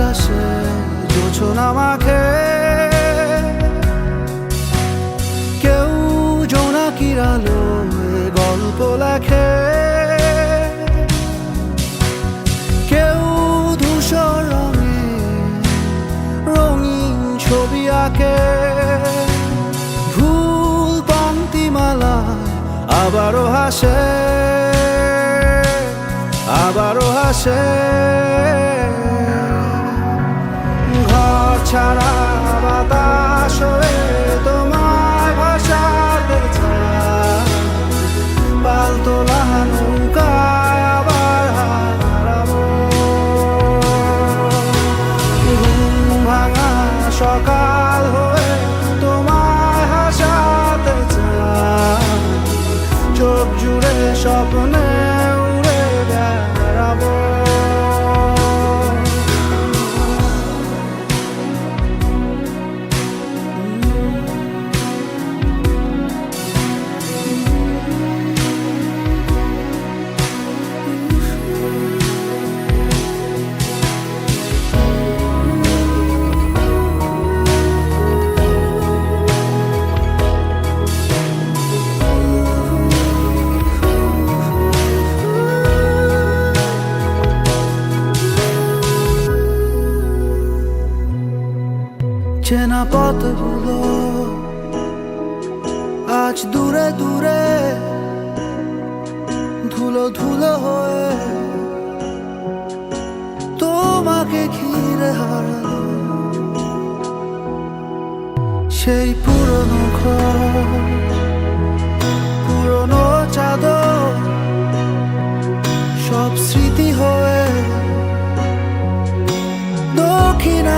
আকাশে জোছনা মাখে, কেউ জোনাকির আলোয় গল্প লেখে, কেউ ধূসর রঙে রঙিন ছবি আঁকে। ভুল পংক্তিমালা আবারও হাসে, আবারও হাসে। ঘর ছাড়া বাতাস হয়ে তোমায় ভাসাতে চায়, পালতোলা নৌকায় আবার হারাবো। ঘুম ভাঙা সকাল হয়ে তোমায় হাসাতে চায়, চোখ জুড়ে স্বপ্নে উড়ে বেড়াবো। চেনা পথগুলো আজ দূরে দূরে, ধুলো ধুলো হয়ে তোমাকে ঘিরে হারালো। সেই পুরনো ঘর, পুরনো চাদর, সব স্মৃতি হয়ে দক্ষিণা